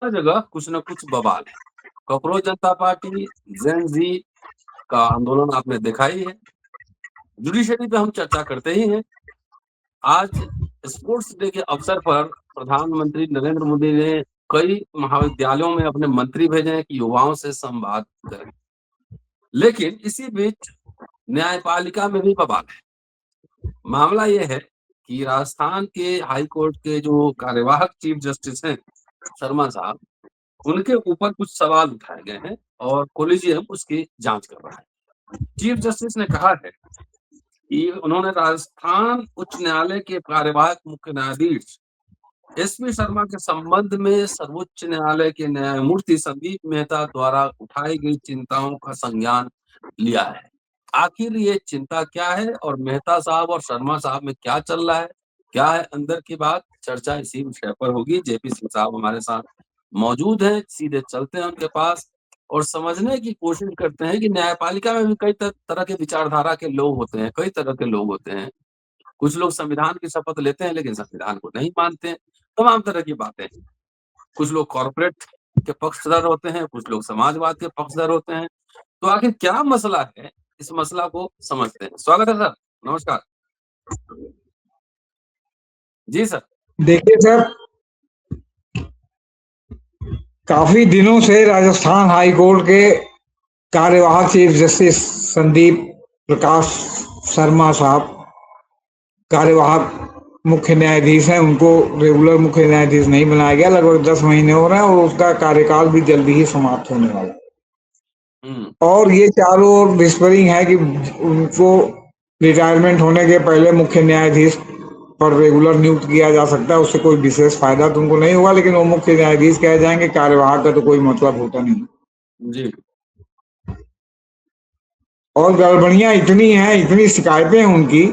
हर जगह कुछ न कुछ बवाल है। कॉकरोच जनता पार्टी, जेन ज़ी का आंदोलन आपने देखा ही है। जुडिशरी पे हम चर्चा करते ही हैं। आज स्पोर्ट्स डे के अवसर पर प्रधानमंत्री नरेंद्र मोदी ने कई महाविद्यालयों में अपने मंत्री भेजे हैं कि युवाओं से संवाद करें। लेकिन इसी बीच न्यायपालिका में भी बवाल है। मामला ये है कि राजस्थान के हाई कोर्ट के जो कार्यवाहक चीफ जस्टिस हैं, शर्मा साहब, उनके ऊपर कुछ सवाल उठाए गए हैं और कोलिजियम उसकी जांच कर रहा है। चीफ जस्टिस ने कहा है कि उन्होंने राजस्थान उच्च न्यायालय के कार्यवाहक मुख्य न्यायाधीश एसपी शर्मा के संबंध में सर्वोच्च न्यायालय के न्यायमूर्ति संदीप मेहता द्वारा उठाई गई चिंताओं का संज्ञान लिया है। आखिर ये चिंता क्या है और मेहता साहब और शर्मा साहब में क्या चल रहा है, क्या है अंदर की बात, चर्चा इसी विषय पर होगी। जेपी सिंह साहब हमारे साथ मौजूद हैं, सीधे चलते हैं उनके पास और समझने की कोशिश करते हैं कि न्यायपालिका में भी कई तरह के विचारधारा के लोग होते हैं, कई तरह के लोग होते हैं। कुछ लोग संविधान की शपथ लेते हैं लेकिन संविधान को नहीं मानते हैं। तमाम तरह की बातें हैं। कुछ लोग कॉर्पोरेट के पक्षधर होते हैं, कुछ लोग समाजवाद के पक्षधर होते हैं। तो आखिर क्या मसला है, इस मसला को समझते हैं। स्वागत है सर, नमस्कार। जी सर। देखिए सर, काफी दिनों से राजस्थान हाई कोर्ट के कार्यवाहक चीफ जस्टिस संदीप प्रकाश शर्मा साहब कार्यवाहक मुख्य न्यायाधीश हैं। उनको रेगुलर मुख्य न्यायाधीश नहीं बनाया गया। लगभग 10 महीने हो रहे हैं और उसका कार्यकाल भी जल्दी ही समाप्त होने वाला है। और ये चारों ओर विस्परिंग है कि उनको रिटायरमेंट होने के पहले मुख्य न्यायाधीश पर रेगुलर नियुक्त किया जा सकता है। उससे कोई विशेष फायदा तुमको नहीं होगा, लेकिन वो मुख्य न्यायाधीश कह जाएंगे, कार्यवाहक का तो कोई मतलब होता नहीं जी। और गड़बड़ियां इतनी हैं, इतनी शिकायतें हैं उनकी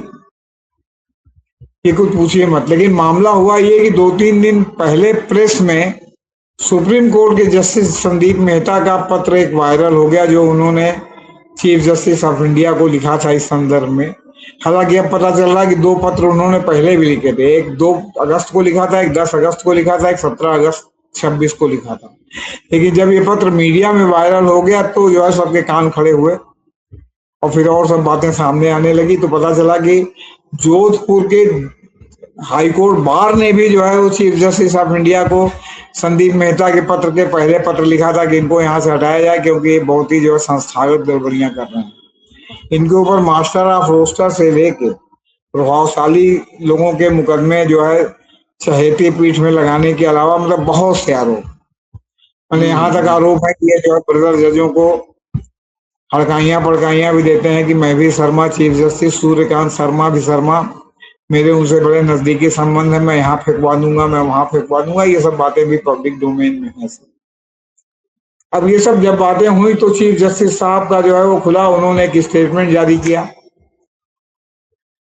कि कुछ पूछिए मत। लेकिन मामला हुआ ये कि 2-3 दिन पहले प्रेस में सुप्रीम कोर्ट के जस्टिस संदीप मेहता का पत्र एक वायरल हो गया, जो उन्होंने चीफ जस्टिस ऑफ इंडिया को लिखा था इस संदर्भ में। हालांकि अब पता चल रहा है कि 2 पत्र उन्होंने पहले भी लिखे थे। एक 2 अगस्त को लिखा था, एक 10 अगस्त को लिखा था, एक 17 अगस्त 26 को लिखा था। लेकिन जब ये पत्र मीडिया में वायरल हो गया तो जो है सबके कान खड़े हुए और फिर और सब बातें सामने आने लगी। तो पता चला कि जोधपुर के हाई कोर्ट बार ने भी जो है वो चीफ जस्टिस ऑफ इंडिया को संदीप मेहता के पत्र के पहले पत्र लिखा था कि इनको यहाँ से हटाया जाए, क्योंकि ये बहुत ही जो है संस्थागत गड़बड़ियां कर रहे हैं। इनके ऊपर मास्टर ऑफ रोस्टर से लेके प्रभावशाली लोगों के मुकदमे जो है चहेती पीठ में लगाने के अलावा मतलब बहुत से आरोप, मैंने यहाँ तक आरोप है कि ये जो है ब्रदर जजों को हड़काइयां पड़काइयां भी देते हैं कि मैं भी शर्मा, चीफ जस्टिस सूर्यकांत शर्मा भी शर्मा, मेरे उनसे बड़े नजदीकी संबंध है, मैं यहाँ फेंकवा दूंगा, मैं वहां फेंकवा दूंगा। ये सब बातें भी पब्लिक डोमेन में है। अब ये सब जब बातें हुई तो चीफ जस्टिस साहब का जो है वो खुला, उन्होंने एक स्टेटमेंट जारी किया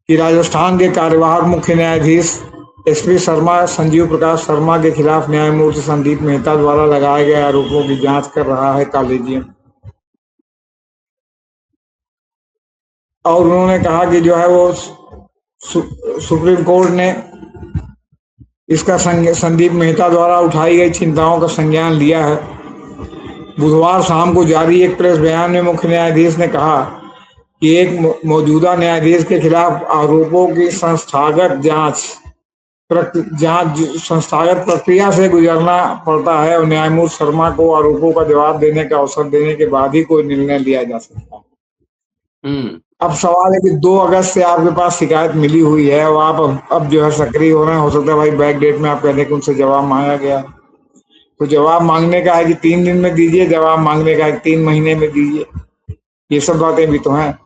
कि राजस्थान के कार्यवाहक मुख्य न्यायाधीश एसपी शर्मा संजीव प्रकाश शर्मा के खिलाफ न्यायमूर्ति संदीप मेहता द्वारा लगाए गए आरोपों की जांच कर रहा है कॉलेजियम। और उन्होंने कहा कि जो है वो सुप्रीम कोर्ट ने इसका संदीप मेहता द्वारा उठाई गई चिंताओं का संज्ञान लिया है। बुधवार शाम को जारी एक प्रेस बयान में मुख्य न्यायाधीश ने कहा कि एक मौजूदा न्यायाधीश के खिलाफ आरोपों की संस्थागत संस्थागत प्रक्रिया से गुजरना पड़ता है और न्यायमूर्ति शर्मा को आरोपों का जवाब देने का अवसर देने के बाद ही कोई निर्णय लिया जा सकता है। अब सवाल है कि 2 अगस्त से आपके पास शिकायत मिली हुई है और आप अब जो है सक्रिय हो रहे हैं। हो सकता है भाई बैक डेट में आप कहते हैं कि उनसे जवाब मांगा गया, तो जवाब मांगने का है कि 3 दिन में दीजिए, जवाब मांगने का है कि 3 महीने में दीजिए। ये सब बातें भी तो हैं।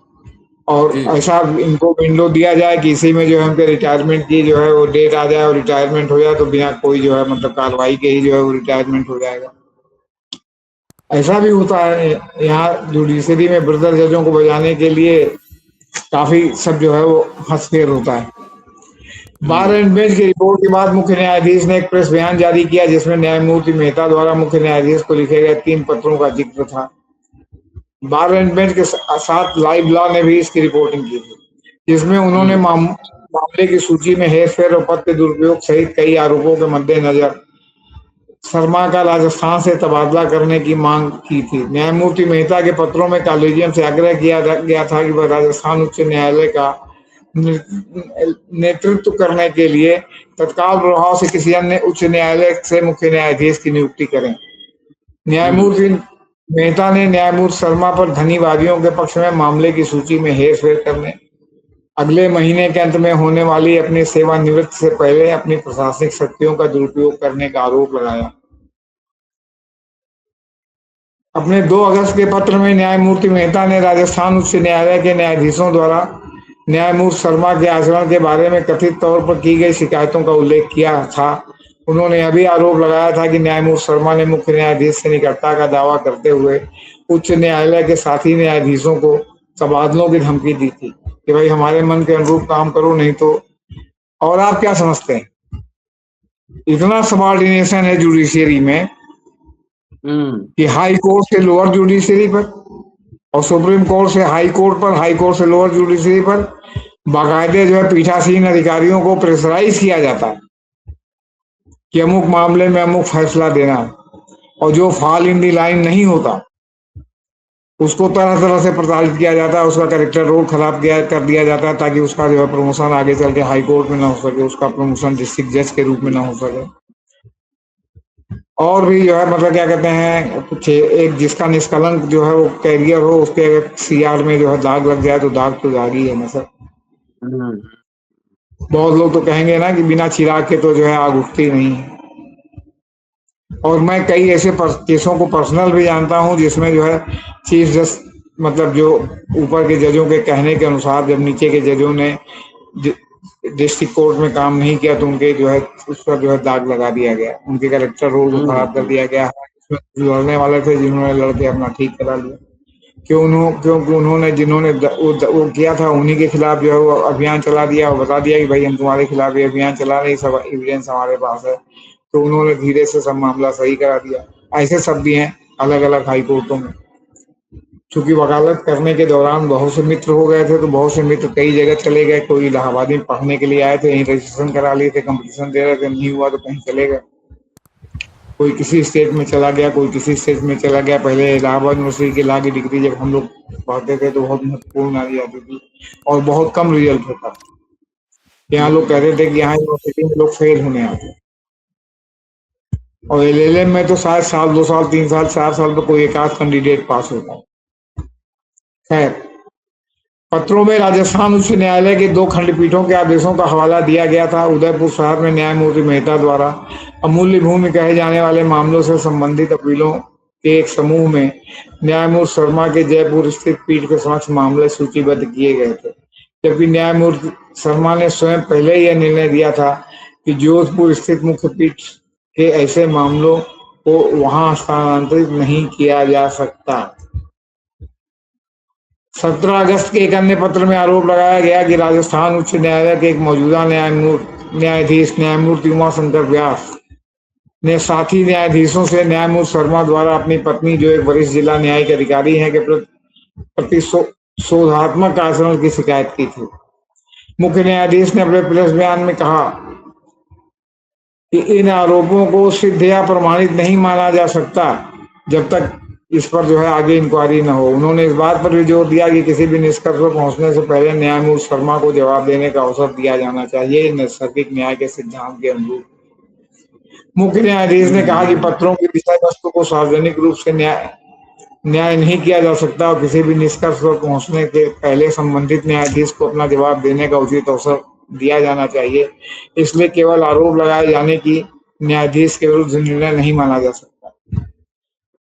और ऐसा इनको विंडो दिया जाए कि इसी में जो है उनके रिटायरमेंट की जो है वो डेट आ जाए और रिटायरमेंट हो जाए, तो बिना कोई जो है मतलब कार्रवाई के ही जो है वो रिटायरमेंट हो जाएगा। ऐसा भी होता है यहाँ जुडिशरी में, ब्रदर जजों को बजाने के लिए काफी सब जो है वो हंसफेर होता है। बार एंड बेंच की रिपोर्ट के बाद मुख्य न्यायाधीश ने एक प्रेस बयान जारी किया, जिसमें न्यायमूर्ति मेहता द्वारा मुख्य न्यायाधीश को लिखे गए 3 पत्रों का जिक्र था। बार एंड बेंच के साथ लाइव लॉ ने भी इसकी रिपोर्टिंग की थी, जिसमें उन्होंने मामले की सूची में हेरफेर और पद के दुरुपयोग सहित कई आरोपों के मद्देनजर शर्मा का राजस्थान से तबादला करने की मांग की थी। न्यायमूर्ति मेहता के पत्रों में कॉलेजियम से आग्रह किया गया था कि वह राजस्थान उच्च न्यायालय का नेतृत्व करने के लिए तत्काल प्रभाव से किसी अन्य उच्च न्यायालय से मुख्य न्यायाधीश की नियुक्ति करें। न्यायमूर्ति मेहता ने न्यायमूर्ति शर्मा पर धनीवादियों के पक्ष में मामले की सूची में हेर फेर करने, अगले महीने के अंत में होने वाली अपनी सेवानिवृत्ति से पहले अपनी प्रशासनिक शक्तियों का दुरुपयोग करने का आरोप लगाया। अपने 2 अगस्त के पत्र में न्यायमूर्ति मेहता ने राजस्थान उच्च न्यायालय के न्यायाधीशों द्वारा न्यायमूर्ति शर्मा के आचरण के बारे में कथित तौर पर की गई शिकायतों का उल्लेख किया था। उन्होंने यह भी आरोप लगाया था कि न्यायमूर्ति शर्मा ने मुख्य न्यायाधीश से निकटता का दावा करते हुए उच्च न्यायालय के साथी न्यायाधीशों को तबादलों की धमकी दी थी कि भाई हमारे मन के अनुरूप काम करो, नहीं तो। और आप क्या समझते हैं, इतना सबऑर्डिनेशन है जुडिशियरी में कि हाई कोर्ट से लोअर जुडिशियरी पर और सुप्रीम कोर्ट से हाई कोर्ट पर, हाई कोर्ट से लोअर जुडिशियरी पर बाकायदे जो है पीठासीन अधिकारियों को प्रेशराइज किया जाता है कि अमुक मामले में अमुक फैसला देना है, और जो फॉल इन दी लाइन नहीं होता उसको तरह तरह से प्रताड़ित किया जाता है, उसका कैरेक्टर रोल खराब कर दिया जाता है ताकि उसका जो है प्रमोशन आगे चल के हाई कोर्ट में ना हो सके, उसका प्रमोशन डिस्ट्रिक्ट जज के रूप में ना हो सके। और भी जो है मतलब क्या कहते हैं, कुछ एक जिसका निष्कलंक जो है वो कैरियर हो, उसके अगर सीआर में जो है दाग लग जाए तो दाग तो दाग ही है ना सर। बहुत लोग तो कहेंगे ना कि बिना चिराग के तो जो है आग उठती नहीं है। और मैं कई ऐसे केसों को पर्सनल भी जानता हूं जिसमें जो है चीफ जस्ट मतलब जो ऊपर के जजों के कहने के अनुसार जब नीचे के जजों ने डिस्ट्रिक्ट कोर्ट में काम नहीं किया तो उनके जो है उस पर जो है दाग लगा दिया गया, उनके कैरेक्टर रोल को खराब कर दिया गया। लड़ने वाले थे जिन्होंने लड़के अपना ठीक करा लिया, क्योंकि उन्होंने जिन्होंने वो किया था उन्हीं के खिलाफ जो है वो अभियान चला दिया और बता दिया कि भाई हम तुम्हारे खिलाफ ये अभियान चला रहे, सब एविडेंस हमारे पास है, तो उन्होंने धीरे से सब मामला सही करा दिया। ऐसे सब भी हैं अलग अलग हाई कोर्टों में। चूंकि वकालत करने के दौरान बहुत से मित्र हो गए थे तो बहुत से मित्र कई जगह चले गए, कोई इलाहाबाद में पढ़ने के लिए आए थे, यहीं रजिस्ट्रेशन करा लिए थे, कंपटीशन दे रहे थे, नहीं हुआ तो कहीं चले गए, कोई किसी स्टेट में चला गया, कोई किसी स्टेट में चला गया। पहले इलाहाबाद यूनिवर्सिटी की लॉ की डिग्री जब हम लोग पढ़ते थे तो बहुत महत्वपूर्ण मानी जाती थी और बहुत कम रिजल्ट होता था। यहाँ लोग कहते थे कि यहाँ यूनिवर्सिटी में लोग फेल होने आते, और एलएलएम में तो शायद साल 2 साल 3 साल 4 साल तो कोई एक आध कैंडिडेट पास होता है। खैर, पत्रों में राजस्थान उच्च न्यायालय के 2 खंडपीठों के आदेशों का हवाला दिया गया था। उदयपुर शहर में न्यायमूर्ति मेहता द्वारा अमूल्य भूमि कहे जाने वाले मामलों से संबंधित अपीलों के एक समूह में न्यायमूर्ति शर्मा के जयपुर स्थित पीठ के समक्ष मामले सूचीबद्ध किए गए थे, जबकि न्यायमूर्ति शर्मा ने स्वयं पहले यह निर्णय दिया था कि जोधपुर स्थित मुख्य पीठ के ऐसे मामलों को वहां स्थानांतरित नहीं किया जा सकता। 17 अगस्त के एक अन्य पत्र में आरोप लगाया गया कि राजस्थान उच्च न्यायालय के एक मौजूदा न्यायाधीश न्यायमूर्ति उमाशंकर व्यास ने साथी न्यायाधीशों से न्यायमूर्ति शर्मा द्वारा अपनी पत्नी जो एक वरिष्ठ जिला न्यायिक अधिकारी हैं के प्रति शोधात्मक आचरण की शिकायत की थी। मुख्य न्यायाधीश ने अपने प्रेस बयान में कहा कि इन आरोपों को सिद्ध या प्रमाणित नहीं माना जा सकता जब तक इस पर जो है आगे इंक्वायरी न हो। उन्होंने इस बात पर भी जोर दिया कि किसी भी निष्कर्ष पर पहुंचने से पहले न्यायमूर्ति शर्मा को जवाब देने का अवसर दिया जाना चाहिए, नैसर्गिक न्याय के सिद्धांत के अनुरूप। मुख्य न्यायाधीश ने कहा कि पत्रों की विषय वस्तु को सार्वजनिक रूप से न्याय नहीं किया जा सकता और किसी भी निष्कर्ष पर पहुंचने के पहले संबंधित न्यायाधीश को अपना जवाब देने का उचित अवसर दिया जाना चाहिए। इसलिए केवल आरोप लगाए जाने की न्यायाधीश के विरुद्ध निर्णय नहीं माना जा सकता।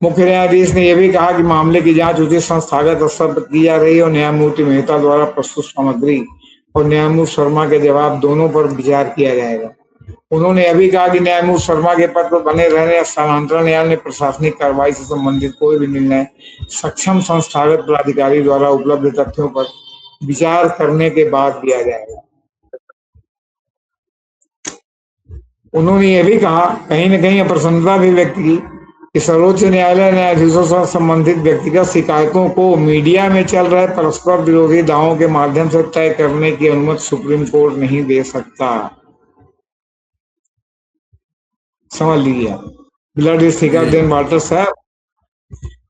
मुख्य न्यायाधीश ने यह भी कहा कि मामले की जांच उचित संस्थागत स्तर पर की जा रही है और न्यायमूर्ति मेहता द्वारा प्रस्तुत सामग्री और न्यायमूर्ति शर्मा के जवाब दोनों पर विचार किया जाएगा। उन्होंने यह भी कहा कि न्यायमूर्ति शर्मा के पद पर बने रहने या स्थानांतरण या अन्य प्रशासनिक कार्रवाई से संबंधित कोई भी निर्णय सक्षम संस्थागत प्राधिकारी द्वारा उपलब्ध तथ्यों पर विचार करने के बाद लिया जाएगा। उन्होंने यह भी कहा, कहीं न कहीं अप्रसन्नता भी व्यक्त की कि सर्वोच्च न्यायालय न्यायाधीशों से संबंधित व्यक्तिगत शिकायतों को मीडिया में चल रहे परस्पर विरोधी दावों के माध्यम से तय करने की अनुमति सुप्रीम कोर्ट नहीं दे सकता। समझ लीजिए। ब्लड इज थिकर जी। Than water sir.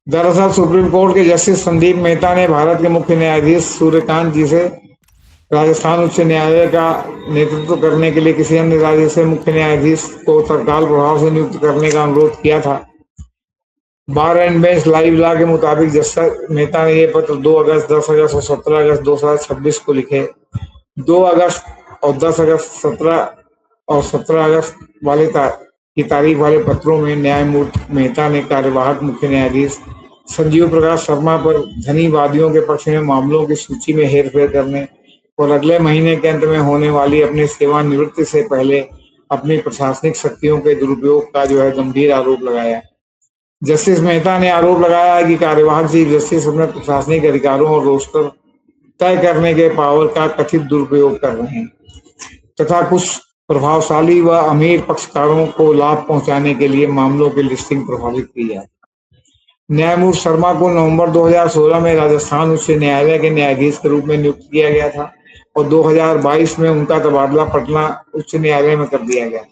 दरअसल सुप्रीम कोर्ट के जस्टिस संदीप मेहता ने भारत के मुख्य न्यायाधीश सूर्यकांत जी से राजस्थान उच्च न्यायालय का नेतृत्व करने के लिए किसी अन्य राज्य से मुख्य न्यायाधीश को तत्काल प्रभाव से नियुक्त करने का अनुरोध किया था। बार एंड बेंच लाइव लॉ के मुताबिक जस्टिस मेहता ने ये पत्र 2 अगस्त, 10 अगस्त और 17 अगस्त 2026 को लिखे। 2 अगस्त और 10 अगस्त 17 अगस्त की तारीख वाले पत्रों में न्यायमूर्ति मेहता ने कार्यवाहक मुख्य न्यायाधीश संजीव प्रकाश शर्मा पर धनी वादियों के पक्ष में मामलों की सूची में हेरफेर करने और अगले महीने के अंत में होने वाली अपनी सेवानिवृत्ति से पहले अपनी प्रशासनिक शक्तियों के दुरुपयोग का गंभीर आरोप लगाया। जस्टिस मेहता ने आरोप लगाया है कि कार्यवाहक चीफ जस्टिस अपने प्रशासनिक अधिकारों और रोस्टर तय करने के पावर का कथित दुरुपयोग कर रहे हैं तथा कुछ प्रभावशाली व अमीर पक्षकारों को लाभ पहुंचाने के लिए मामलों की लिस्टिंग प्रभावित की है। न्यायमूर्ति शर्मा को नवंबर 2016 में राजस्थान उच्च न्यायालय के न्यायाधीश के रूप में नियुक्त किया गया था और 2022 में उनका तबादला पटना उच्च न्यायालय में कर दिया गया।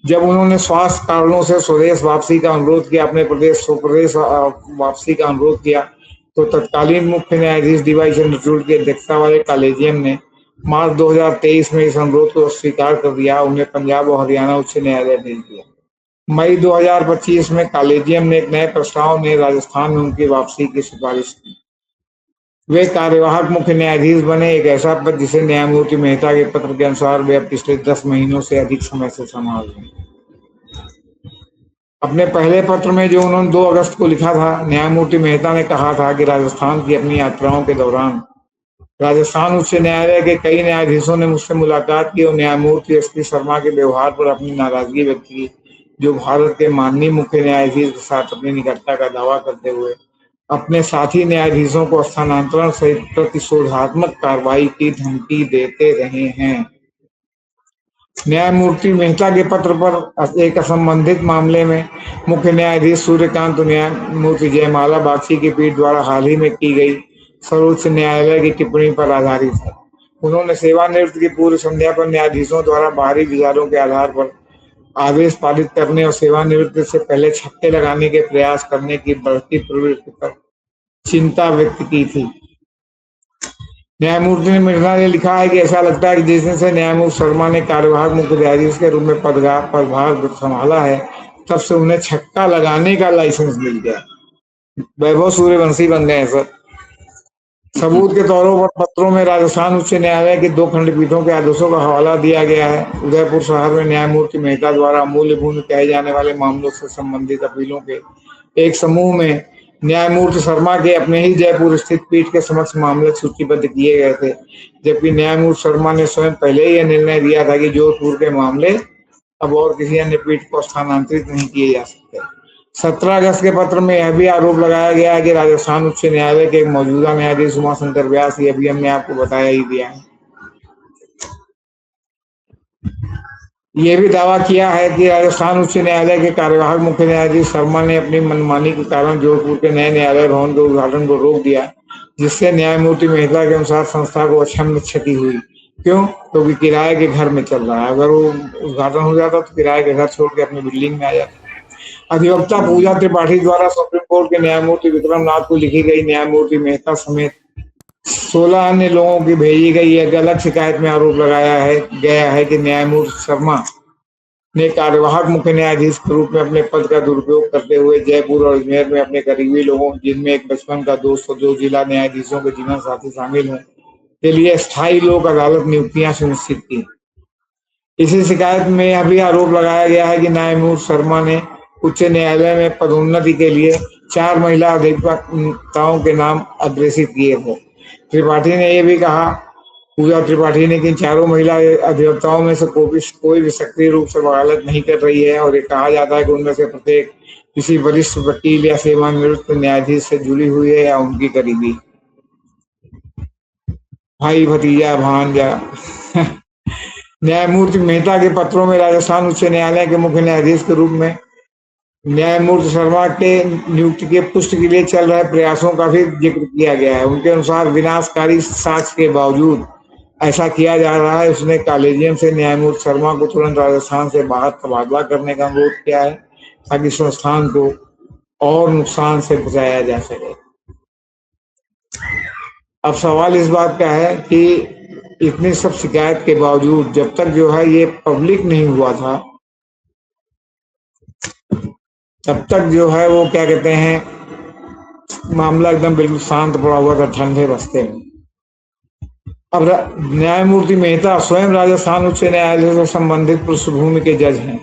जब उन्होंने स्वास्थ्य कारणों से स्वदेश वापसी का अनुरोध किया, अपने स्वप्रदेश वापसी का अनुरोध किया, तो तत्कालीन मुख्य न्यायाधीश डीवाई चंद्रचूड़ की अध्यक्षता वाले कॉलेजियम ने मार्च 2023 में इस अनुरोध को स्वीकार कर दिया। उन्हें पंजाब और हरियाणा उच्च न्यायालय भेज दिया। मई 2025 में कॉलेजियम ने एक नए प्रस्ताव में राजस्थान में उनकी वापसी की सिफारिश की। वे कार्यवाहक मुख्य न्यायाधीश बने, एक ऐसा पद जिसे न्यायमूर्ति मेहता के पत्र के अनुसार वे पिछले 10 महीनों से अधिक समय से संभाल रहे हैं। अपने पहले पत्र में जो उन्होंने 2 अगस्त को लिखा था, न्यायमूर्ति मेहता ने कहा था कि राजस्थान की अपनी यात्राओं के दौरान राजस्थान उच्च न्यायालय के कई न्यायाधीशों ने मुझसे मुलाकात की और न्यायमूर्ति एस.पी. शर्मा के व्यवहार पर अपनी नाराजगी व्यक्त की, जो भारत के माननीय मुख्य न्यायाधीश के साथ अपनी निकटता का दावा करते हुए अपने साथी न्यायाधीशों को स्थानांतरण सहित प्रतिशोधात्मक कार्रवाई की धमकी देते रहे हैं। न्यायमूर्ति मेहता के पत्र पर एक असंबंधित मामले में मुख्य न्यायाधीश सूर्यकांत और न्यायमूर्ति जयमाला बागची की पीठ द्वारा हाल ही में की गई सर्वोच्च न्यायालय की टिप्पणी पर आधारित है। उन्होंने सेवानिवृत्ति की पूर्व संध्या पर न्यायाधीशों द्वारा बाहरी विचारों के आधार पर आदेश पारित करने और सेवानिवृत्ति से पहले छक्के लगाने के प्रयास करने की बढ़ती प्रवृत्ति पर चिंता व्यक्त की थी। न्यायमूर्ति ने मिर्जा ने लिखा है कि ऐसा लगता है कि जिस दिन से न्यायमूर्ति शर्मा ने कार्यवाहक मुख्य न्यायाधीश के रूप में पदभार संभाला है, तब से उन्हें छक्का लगाने का लाइसेंस मिल गया। वैभव सूर्यवंशी बन गए सर। सबूत के तौरों पर पत्रों में राजस्थान उच्च न्यायालय की 2 खंडपीठों के आदेशों का हवाला दिया गया है। उदयपुर शहर में न्यायमूर्ति मेहता द्वारा अमूल्यपूर्ण कहे जाने वाले मामलों से संबंधित अपीलों के एक समूह में न्यायमूर्ति शर्मा के अपने ही जयपुर स्थित पीठ के समक्ष मामले सूचीबद्ध किए गए थे, जबकि न्यायमूर्ति शर्मा ने स्वयं पहले ही यह निर्णय दिया था कि जोधपुर के मामले अब और किसी अन्य पीठ को स्थानांतरित नहीं किए जा सकते। 17 अगस्त के पत्र में यह भी आरोप लगाया गया है कि राजस्थान उच्च न्यायालय के एक मौजूदा न्यायाधीश उमाशंकर व्यास, ये भी हमने आपको बताया ही दिया है, ये भी दावा किया है कि राजस्थान उच्च न्यायालय के कार्यवाहक मुख्य न्यायाधीश शर्मा ने अपनी मनमानी के कारण जोधपुर के नए न्यायालय भवन के उद्घाटन को रोक दिया, जिससे न्यायमूर्ति मेहता के अनुसार संस्था को अक्षम्य क्षति हुई। क्यों? क्योंकि किराए के घर में चल रहा है। अगर वो उद्घाटन हो जाता तो किराए के घर छोड़ के अपनी बिल्डिंग में आ जाता। अधिवक्ता पूजा त्रिपाठी द्वारा सुप्रीम कोर्ट के न्यायमूर्ति विक्रम नाथ को लिखी गई न्यायमूर्ति मेहता समेत 16 अन्य लोगों की भेजी गई एक अलग शिकायत में आरोप लगाया गया है कि न्यायमूर्ति शर्मा ने कार्यवाहक मुख्य न्यायाधीश के रूप में अपने पद का दुरुपयोग करते हुए जयपुर और अजमेर में अपने करीबी लोगों, जिनमें एक बचपन का दोस्त और 2 जिला न्यायाधीशों के जीवन साथी शामिल हैं, के लिए स्थायी लोक अदालत नियुक्तियां सुनिश्चित की। इसी शिकायत में यह भी आरोप लगाया गया है कि न्यायमूर्ति शर्मा ने उच्च न्यायालय में पदोन्नति के लिए 4 महिला अधिवक्ताओं के नाम अग्रेसित किए थे। त्रिपाठी ने यह भी कहा, पूजा त्रिपाठी ने कि इन 4 महिला अधिवक्ताओं में से कोई भी सक्रिय रूप से वकालत नहीं कर रही है और ये कहा जाता है कि उनमें से प्रत्येक किसी वरिष्ठ वकील या सेवानिवृत्त न्यायाधीश से जुड़ी हुई है या उनकी करीबी भाई, भतीजा, भांजा। न्यायमूर्ति मेहता के पत्रों में राजस्थान उच्च न्यायालय के मुख्य न्यायाधीश के रूप में न्यायमूर्ति शर्मा के नियुक्ति के पुष्टि के लिए चल रहे प्रयासों का भी जिक्र किया गया है। उनके अनुसार विनाशकारी साक्ष्य के बावजूद ऐसा किया जा रहा है। उसने कॉलेजियम से न्यायमूर्ति शर्मा को तुरंत राजस्थान से बाहर तबादला करने का अनुरोध किया है। ताकि संस्थान को और नुकसान से बचाया जा सके। अब सवाल इस बात का है कि इतनी सब शिकायत के बावजूद जब तक जो है ये पब्लिक नहीं हुआ था, तब तक जो है वो क्या कहते हैं, मामला एकदम बिल्कुल शांत पड़ा हुआ था ठंडे बस्ते में। अब न्यायमूर्ति मेहता स्वयं राजस्थान उच्च न्यायालय से संबंधित पृष्ठभूमि के जज हैं।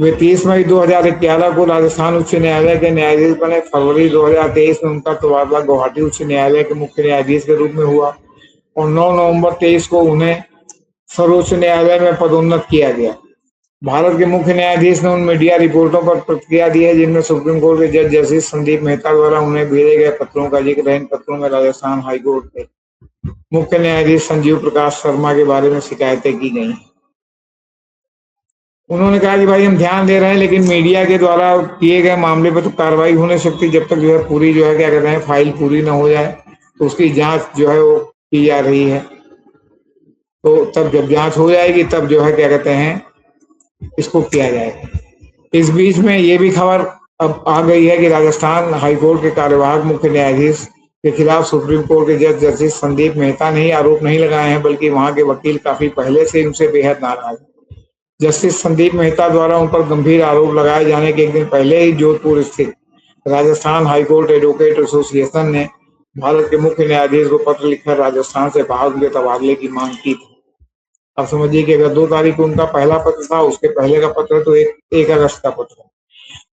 वे 30 मई 2011 को राजस्थान उच्च न्यायालय के न्यायाधीश बने। फरवरी 2023 में उनका तबादला गुवाहाटी उच्च न्यायालय के मुख्य न्यायाधीश के रूप में हुआ और 9 नवंबर 23 को उन्हें सर्वोच्च न्यायालय में पदोन्नत किया गया। भारत के मुख्य न्यायाधीश ने उन मीडिया रिपोर्टों पर प्रतिक्रिया दी है जिनमें सुप्रीम कोर्ट के जज जस्टिस संदीप मेहता द्वारा उन्हें भेजे गए पत्रों का जिक्र है। इन पत्रों में राजस्थान हाईकोर्ट के मुख्य न्यायाधीश संजीव प्रकाश शर्मा के बारे में शिकायतें की गई। उन्होंने कहा कि भाई हम ध्यान दे रहे हैं, लेकिन मीडिया के द्वारा किए गए मामले पर तो कार्रवाई हो नहीं सकती जब तक जो है पूरी जो है क्या कहते हैं फाइल पूरी ना हो जाए। तो उसकी जांच जो है वो की जा रही है। तो तब जब जांच हो जाएगी तब जो है क्या कहते हैं इसको किया जाएगा। इस बीच में ये भी खबर अब आ गई है कि राजस्थान हाईकोर्ट के कार्यवाहक मुख्य न्यायाधीश के खिलाफ सुप्रीम कोर्ट के जज जस्टिस संदीप मेहता ने ही आरोप नहीं लगाए हैं, बल्कि वहां के वकील काफी पहले से उनसे बेहद नाराज हैं। जस्टिस संदीप मेहता द्वारा उन पर गंभीर आरोप लगाए जाने के एक दिन पहले ही जोधपुर स्थित राजस्थान हाईकोर्ट एडवोकेट एसोसिएशन ने भारत के मुख्य न्यायाधीश को पत्र लिखकर राजस्थान से बाहर उनके तबादले की मांग की थी। अब समझिए कि अगर 2 तारीख को उनका पहला पत्र था, उसके पहले का पत्र तो 1 अगस्त का पत्र।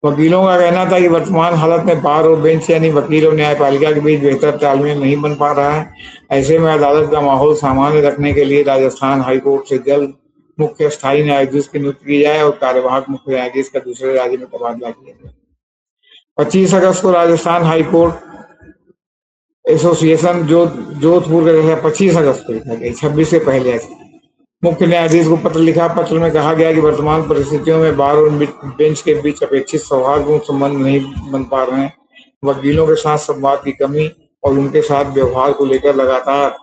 वकीलों का कहना था कि वर्तमान हालत में बार और बेंच यानी वकील और न्यायपालिका के बीच बेहतर तालमेल नहीं बन पा रहा है। ऐसे में अदालत का माहौल सामान्य रखने के लिए राजस्थान हाईकोर्ट से जल्द मुख्य स्थायी न्यायाधीश की नियुक्ति की जाए और कार्यवाहक मुख्य न्यायाधीश का दूसरे राज्य में तबादला किया जाए। 25 अगस्त को राजस्थान हाईकोर्ट एसोसिएशन जोधपुर के 25 अगस्त को लिखा गया, 26 से पहले मुख्य न्यायाधीश को पत्र लिखा। पत्र में कहा गया कि वर्तमान परिस्थितियों में बार और बेंच के बीच अपेक्षित सौहार्दपूर्ण संबंध नहीं बन पा रहे हैं। वकीलों के साथ संवाद की कमी और उनके साथ व्यवहार को लेकर लगातार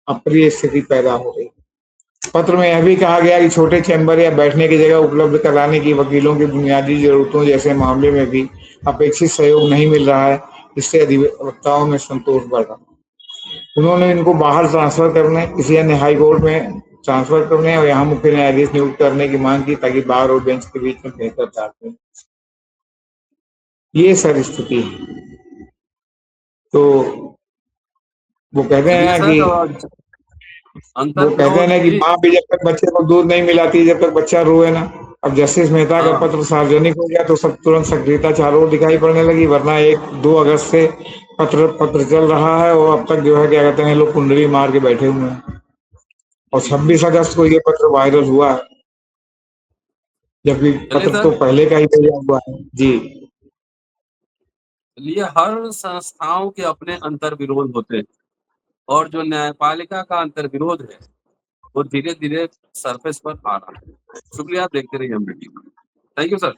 अप्रिय स्थिति पैदा हो रही। पत्र में यह भी कहा गया कि छोटे चैम्बर या बैठने की जगह उपलब्ध कराने की वकीलों की बुनियादी जरूरतों जैसे मामले में भी अपेक्षित सहयोग नहीं मिल रहा है, जिससे अधिवक्ताओं में संतोष बढ़ रहा है। उन्होंने इनको बाहर ट्रांसफर करने, किसी अन्य हाई कोर्ट में ट्रांसफर करने और यहाँ मुख्य न्यायाधीश नियुक्त करने की मांग की ताकि बार और बेंच के बीच में बेहतर तालमेल। ये सर स्थिति है। तो वो कहते चलिए हैं सर, कि अंतर कहते हैं विरोध ना कि भी माँ भी जब तक बच्चे को दूध नहीं मिलाती जब तक बच्चा रोए ना। अब जस्टिस मेहता का हाँ, पत्र सार्वजनिक हो गया तो सब तुरंत सक्रियता चारों ओर दिखाई पड़ने लगी, वरना 1-2 अगस्त से पत्र चल रहा है और अब तक जो है क्या कहते हैं लोग कुंडली मार के बैठे हुए हैं और जी, 26 अगस्त को ये पत्र वायरल हुआ है, जबकि चलिए पत्र तो सर, पहले का ही भेजा हुआ है जी। चलिए हर संस्थाओं के अपने अंतर विरोध होते हैं और जो न्यायपालिका का अंतर विरोध है वो धीरे-धीरे सरफेस पर आ रहा है। शुक्रिया, देखते रहिए हम वीडियो। Thank you sir.